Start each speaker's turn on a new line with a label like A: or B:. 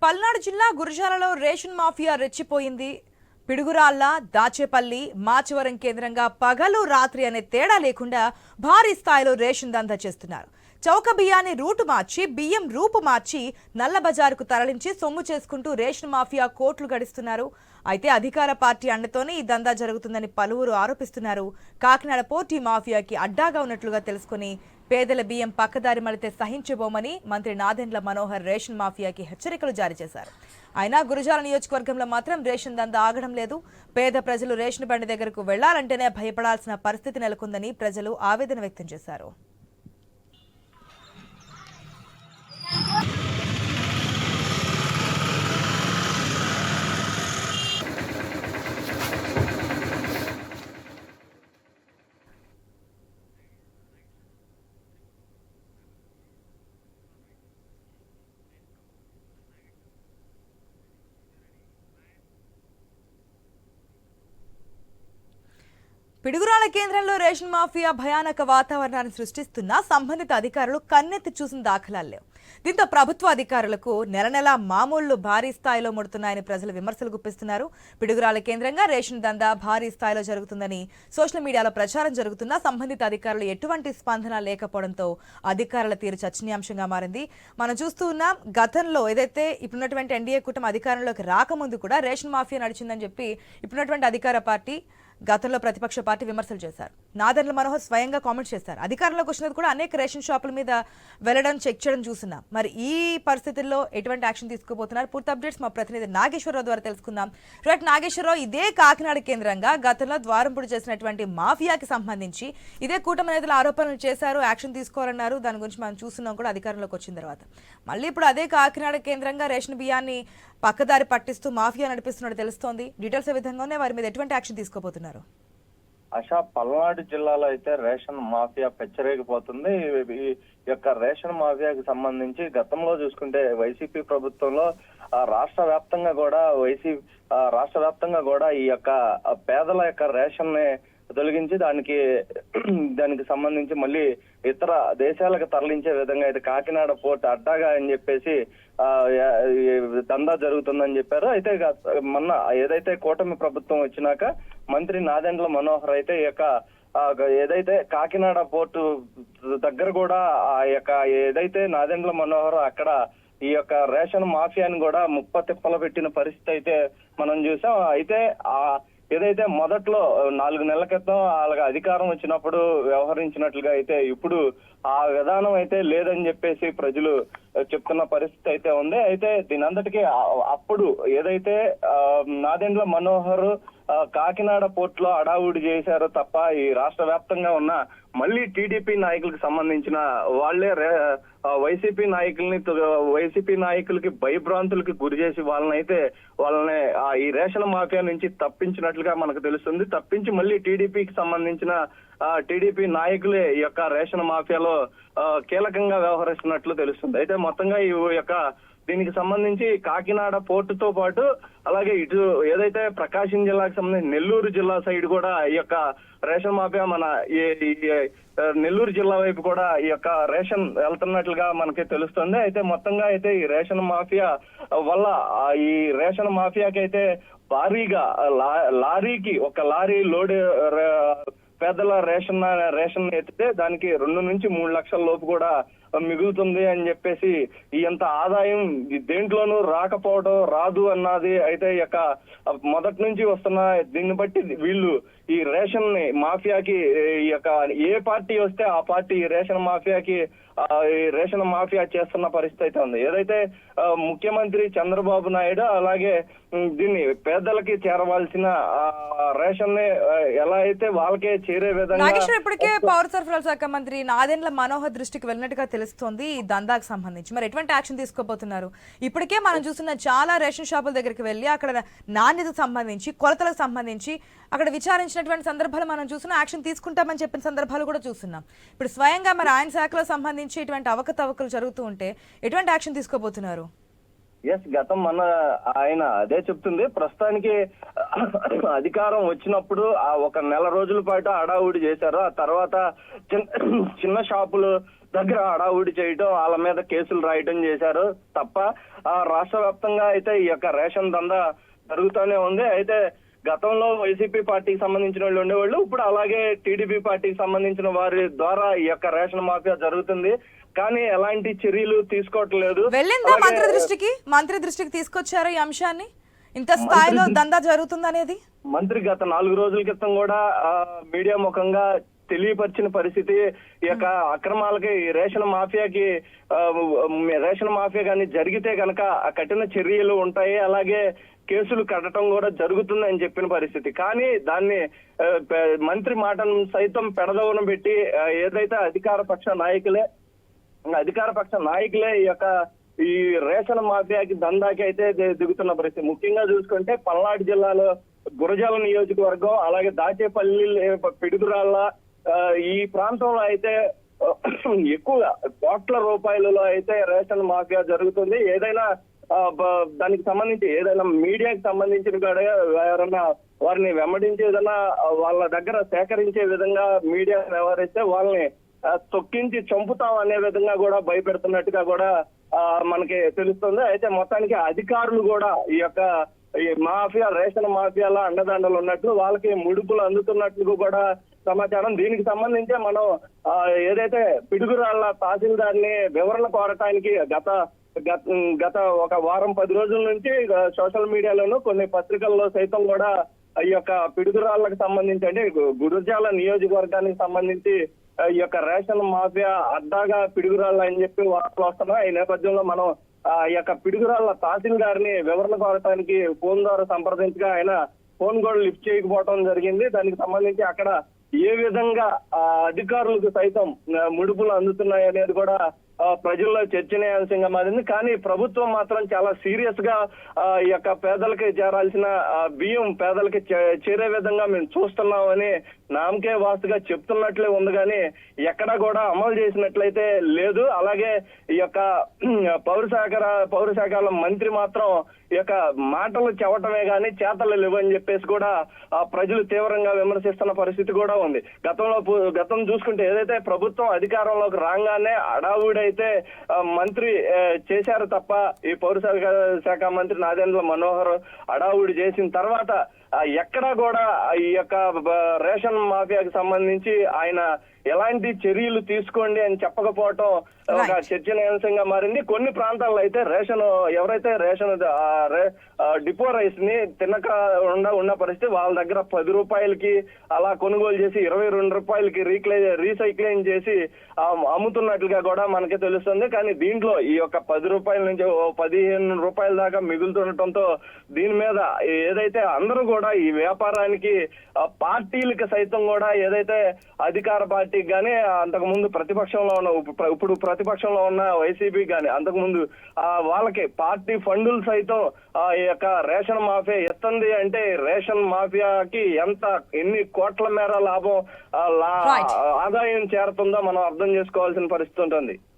A: పల్నాడు జిల్లా గురజాలలో ration mafia రెచ్చిపోయింది. Piduguralla, Dachepalli, Machavaram కేంద్రంగా పగలు రాత్రి అనే తేడా లేకుండా భారీ స్థాయిలో రేషన్ దందా చేస్తున్నారు. చౌక బియ్యాన్ని రూటు మార్చి, బియ్యం రూపు మార్చి నల్ల బజారుకు తరలించి సొమ్ము చేసుకుంటూ రేషన్ మాఫియా కోట్లు గడిస్తున్నారు. అయితే అధికార పార్టీ అండతోనే ఈ దందా జరుగుతుందని పలువురు ఆరోపిస్తున్నారు. కాకినాడ పోర్టీ మాఫియాకి అడ్డాగా ఉన్నట్లుగా తెలుసుకుని పేదల బియ్యం పక్కదారి మళ్లితే సహించబోమని మంత్రి నాదెండ్ల మనోహర్ రేషన్ మాఫియాకి హెచ్చరికలు జారీ చేశారు. అయినా గురజాల నియోజకవర్గంలో మాత్రం రేషన్ దందా ఆగడం లేదు. పేద ప్రజలు రేషన్ బండి దగ్గరకు వెళ్లాలంటేనే భయపడాల్సిన పరిస్థితి నెలకొందని ప్రజలు ఆవేదన వ్యక్తం చేశారు. పిడుగురాళ్ల కేంద్రంలో రేషన్ మాఫియా భయానక వాతావరణాన్ని సృష్టిస్తున్నా సంబంధిత అధికారులు కన్నెత్తి చూసిన దాఖలాలు లేవు. దీంతో ప్రభుత్వ అధికారులకు నెల నెలా మామూళ్లు భారీ స్థాయిలో ముడుతున్నాయని ప్రజలు విమర్శలు గుప్పిస్తున్నారు. పిడుగురాళ్ల కేంద్రంగా రేషన్ దందా భారీ స్థాయిలో జరుగుతుందని సోషల్ మీడియాలో ప్రచారం జరుగుతున్నా సంబంధిత అధికారులు ఎటువంటి స్పందన లేకపోవడంతో అధికారుల తీరు చర్చనీయాంశంగా మారింది. మనం చూస్తూ ఉన్నాం, గతంలో ఏదైతే ఇప్పుడున్నటువంటి ఎన్డీఏ కూటమి అధికారంలోకి రాకముందు కూడా రేషన్ మాఫియా నడిచిందని చెప్పి ఇప్పుడున్నటువంటి అధికార పార్టీ గతంలో ప్రతిపక్ష పార్టీ విమర్శలు చేశారు. నాదెండ్ల మనోహర్ స్వయంగా కామెంట్ చేశారు. అధికారంలోకి వచ్చినది కూడా అనేక రేషన్ షాపుల మీద వెళ్లడం, చెక్ చేయడం చూస్తున్నాం. మరి ఈ పరిస్థితుల్లో ఎటువంటి యాక్షన్ తీసుకోబోతున్నారు? పూర్తి అప్డేట్స్ మా ప్రతినిధి నాగేశ్వరరావు ద్వారా తెలుసుకుందాం. రైట్ నాగేశ్వరరావు, ఇదే కాకినాడ కేంద్రంగా గతంలో ద్వారంపూడి చేసినటువంటి మాఫియాకి సంబంధించి ఇదే కూటమి నేతలు ఆరోపణలు చేశారు, యాక్షన్ తీసుకోవాలన్నారు. దాని గురించి మనం చూస్తున్నాం కూడా అధికారంలోకి వచ్చిన తర్వాత. మళ్ళీ ఇప్పుడు అదే కాకినాడ కేంద్రంగా రేషన్ బియ్యాన్ని పక్కదారి పట్టిస్తూ మాఫియా నడిపిస్తున్నట్టు తెలుస్తోంది. డీటెయిల్స్ ఏ విధంగానే వారి మీద ఎటువంటి యాక్షన్ తీసుకోబోతున్నారు?
B: ఆశా, పల్నాడు జిల్లాలో అయితే రేషన్ మాఫియా పెచ్చరేగిపోతుంది. ఈ యొక్క రేషన్ మాఫియాకి సంబంధించి గతంలో చూసుకుంటే వైసీపీ ప్రభుత్వంలో రాష్ట్ర వ్యాప్తంగా కూడా ఈ యొక్క పేదల యొక్క రేషన్ ని తొలగించి దానికి సంబంధించి మళ్ళీ ఇతర దేశాలకు తరలించే విధంగా అయితే కాకినాడ పోర్ట్ అడ్డాగా అని చెప్పేసి దందా జరుగుతుందని చెప్పారు. అయితే మొన్న ఏదైతే కూటమి ప్రభుత్వం వచ్చినాక మంత్రి నాదెండ్ల మనోహర్ అయితే ఈ యొక్క ఏదైతే కాకినాడ పోర్టు దగ్గర కూడా ఆ యొక్క ఏదైతే నాదెండ్ల మనోహర్ అక్కడ ఈ యొక్క రేషన్ మాఫియాని కూడా ముప్పతిప్పలు పెట్టిన పరిస్థితి అయితే మనం చూసాం. అయితే ఏదైతే మొదట్లో 4 నెలల క్రితం వాళ్ళకి అధికారం వచ్చినప్పుడు వ్యవహరించినట్లుగా అయితే ఇప్పుడు ఆ విధానం అయితే లేదని చెప్పేసి ప్రజలు చెప్తున్న పరిస్థితి అయితే ఉంది. అయితే దీని అంతటికీ అప్పుడు ఏదైతే నాదెండ్ల మనోహర్ కాకినాడ పోర్ట్ లో అడావుడి చేశారో తప్ప ఈ రాష్ట్ర వ్యాప్తంగా ఉన్న మళ్ళీ టీడీపీ నాయకులకు సంబంధించిన వాళ్లే వైసీపీ నాయకులకి భయభ్రాంతులకి గురి చేసి వాళ్ళని ఈ రేషన్ మాఫియా నుంచి తప్పించినట్లుగా మనకు తెలుస్తుంది. తప్పించి మళ్ళీ టీడీపీకి సంబంధించిన టీడీపీ నాయకులే ఈ యొక్క రేషన్ మాఫియాలో కీలకంగా వ్యవహరిస్తున్నట్లు తెలుస్తుంది. అయితే మొత్తంగా ఈ యొక్క దీనికి సంబంధించి కాకినాడ పోర్టుతో పాటు అలాగే ఇటు ఏదైతే ప్రకాశం జిల్లాకు సంబంధించి నెల్లూరు జిల్లా సైడ్ కూడా ఈ యొక్క రేషన్ మాఫియా మన నెల్లూరు జిల్లా వైపు కూడా ఈ యొక్క రేషన్ వెళ్తున్నట్లుగా మనకి తెలుస్తుంది. అయితే మొత్తంగా అయితే ఈ రేషన్ మాఫియా వల్ల ఈ రేషన్ మాఫియాకి అయితే భారీగా లారీకి ఒక లారీ లోడ్ పేదల రేషన్ ఎత్తితే దానికి 2 నుంచి 3 లక్షల లోపు కూడా మిగులుతుంది అని చెప్పేసి ఈ ఎంత ఆదాయం దేంట్లోనూ రాదు అన్నది అయితే ఈ యొక్క మొదటి నుంచి వస్తున్న దీన్ని బట్టి వీళ్ళు ఈ రేషన్ మాఫియాకి ఈ యొక్క ఏ పార్టీ వస్తే ఆ పార్టీ రేషన్ మాఫియాకి ఈ రేషన్ మాఫియా చేస్తున్న పరిస్థితి అయితే ఉంది. ఏదైతే ముఖ్యమంత్రి చంద్రబాబు నాయుడు అలాగే దీన్ని పేదలకి చేరవలసిన రేషన్ ఎలా అయితే వాళ్ళకే చేరే విధంగా
A: ఇప్పటికే పౌర సరఫరాల శాఖ మంత్రి నాదెండ్ల మనోహర్ దృష్టికి వెళ్ళినట్టుగా తెలుస్తోంది ఈ దందాకు సంబంధించి. మరి ఎటువంటి యాక్షన్ తీసుకోబోతున్నారు? ఇప్పటికే మనం చూస్తున్న చాలా రేషన్ షాపుల దగ్గరికి వెళ్ళి అక్కడ నాణ్యతకు సంబంధించి, కొలతలకు సంబంధించి అక్కడ విచారించినటువంటి సందర్భాలు మనం చూస్తున్నాం. యాక్షన్ తీసుకుంటామని చెప్పిన సందర్భాలు కూడా చూస్తున్నాం. ఇప్పుడు స్వయంగా మరి ఆయన శాఖలో సంబంధించి ఇటువంటి అవకతవకలు జరుగుతూ ఉంటే ఎటువంటి యాక్షన్ తీసుకోబోతున్నారు?
B: గతం మన ఆయన అదే చెప్తుంది. ప్రస్తుతానికి అధికారం వచ్చినప్పుడు ఆ 1 నెల రోజుల పాటు అడావుడి చేశారు. ఆ తర్వాత చిన్న షాపులు దగ్గర హడావుడి చేయటం, వాళ్ళ మీద కేసులు రాయటం చేశారు తప్ప రాష్ట్ర వ్యాప్తంగా అయితే ఈ యొక్క రేషన్ దందా జరుగుతూనే ఉంది. అయితే గతంలో వైసీపీ పార్టీకి సంబంధించిన వాళ్ళు ఉండేవాళ్ళు, ఇప్పుడు అలాగే టీడీపీ పార్టీకి సంబంధించిన వారి ద్వారా ఈ యొక్క రేషన్ మాఫియా జరుగుతుంది. కానీ ఎలాంటి చర్యలు తీసుకోవట్లేదు.
A: వెళ్ళిందా మంత్రి దృష్టికి తీసుకొచ్చారు ఈ అంశాన్ని? ఇంత స్థాయిలో దందా జరుగుతుందనేది
B: మంత్రి గత 4 రోజుల క్రితం కూడా మీడియా ముఖంగా తెలియపరిచిన పరిస్థితి. ఈ యొక్క అక్రమాలకి రేషన్ మాఫియా కానీ జరిగితే కనుక కఠిన చర్యలు ఉంటాయి, అలాగే కేసులు కట్టడం కూడా జరుగుతుందని చెప్పిన పరిస్థితి. కానీ దాన్ని మంత్రి మాటను సైతం పెడదవన పెట్టి ఏదైతే అధికార పక్ష నాయకులే ఈ రేషన్ మాఫియాకి దందాకి అయితే దిగుతున్న పరిస్థితి. ముఖ్యంగా చూసుకుంటే పల్నాడు జిల్లాలో గురజాల నియోజకవర్గం, అలాగే దాచేపల్లి, పిడుగురాళ్ళ ఈ ప్రాంతంలో అయితే ఎక్కువ కోట్ల రూపాయలలో అయితే రేషన్ మాఫియా జరుగుతుంది. ఏదైనా దానికి సంబంధించి ఏదైనా మీడియాకి సంబంధించిన కూడా ఎవరన్నా వారిని వెంబడించి ఏదైనా వాళ్ళ దగ్గర సేకరించే విధంగా మీడియా వ్యవహరిస్తే వాళ్ళని తొక్కించి చంపుతాం అనే విధంగా కూడా భయపెడుతున్నట్టుగా కూడా మనకి తెలుస్తుంది. అయితే మొత్తానికి అధికారులు కూడా ఈ యొక్క రేషన్ మాఫియాలో అండదండలు ఉన్నట్లు, వాళ్ళకి ముడుపులు అందుతున్నట్లు కూడా సమాచారం. దీనికి సంబంధించి మనం ఏదైతే పిడుగురాళ్ల తహసీల్దార్ని వివరణ కోరటానికి గత ఒక వారం 10 రోజుల నుంచి సోషల్ మీడియాలోను కొన్ని పత్రికల్లో సైతం కూడా ఈ యొక్క పిడుగురాళ్లకు సంబంధించి, అంటే గురజాల నియోజకవర్గానికి సంబంధించి ఈ యొక్క రేషన్ మాఫియా అడ్డాగా పిడుగురాళ్ళ అని చెప్పి వార్తలు వస్తున్నాయి. ఈ నేపథ్యంలో మనం ఈ యొక్క పిడుగురాళ్ల తహసీల్దార్ని వివరణ కోరటానికి ఫోన్ ద్వారా సంప్రదించగా ఆయన ఫోన్ కూడా లిఫ్ట్ చేయకపోవడం జరిగింది. దానికి సంబంధించి అక్కడ ఏ విధంగా అధికారులకు సైతం ముడుపులు అందుతున్నాయి అనేది కూడా ప్రజల్లో చర్చనీయాంశంగా మారింది. కానీ ప్రభుత్వం మాత్రం చాలా సీరియస్ గా ఈ యొక్క పేదలకి చేరాల్సిన బియ్యం పేదలకి చేరే విధంగా మేము చూస్తున్నామని నామకే వాస్తుగా చెప్తున్నట్లే ఉంది, కానీ ఎక్కడా కూడా అమలు చేసినట్లయితే లేదు. అలాగే ఈ యొక్క పౌరశాఖల మంత్రి మాత్రం ఈ యొక్క మాటలు చెప్పటమే కానీ చేతలు లేవని చెప్పేసి కూడా ప్రజలు తీవ్రంగా విమర్శిస్తున్న పరిస్థితి కూడా ఉంది. గతం చూసుకుంటే ఏదైతే ప్రభుత్వం అధికారంలోకి రాగానే అడావుడైతే మంత్రి చేశారు తప్ప, ఈ శాఖ మంత్రి నాదెండ్ల మనోహర్ అడావుడి చేసిన తర్వాత ఎక్కడా కూడా ఈ యొక్క రేషన్ మాఫియాకి సంబంధించి ఆయన ఎలాంటి చర్యలు తీసుకోండి అని చెప్పకపోవటం ఒక చర్చనీయాంశంగా మారింది. కొన్ని ప్రాంతాల్లో అయితే ఎవరైతే రేషన్ డిపో రైస్ ని తినక ఉన్న పరిస్థితి, వాళ్ళ దగ్గర 10 రూపాయలకి అలా కొనుగోలు చేసి 22 రూపాయలకి రీసైక్లింగ్ చేసి అమ్ముతున్నట్లుగా కూడా మనకి తెలుస్తుంది. కానీ దీంట్లో ఈ యొక్క 10 రూపాయల నుంచి 15 రూపాయల దాకా మిగులుతుండటంతో దీని మీద ఏదైతే అందరూ కూడా ఈ వ్యాపారానికి పార్టీలకు సైతం కూడా ఏదైతే అధికార పార్టీకి కానీ అంతకు ముందు ఇప్పుడు ప్రతిపక్షంలో ఉన్న వైసీపీ కానీ అంతకు ముందు వాళ్ళకి పార్టీ ఫండులు సైతం ఈ యొక్క రేషన్ మాఫియా ఎత్తంది. అంటే రేషన్ మాఫియాకి ఎన్ని కోట్ల మేర ఆదాయం చేరుతుందో మనం అర్థం చేసుకోవాల్సిన పరిస్థితి ఉంటుంది.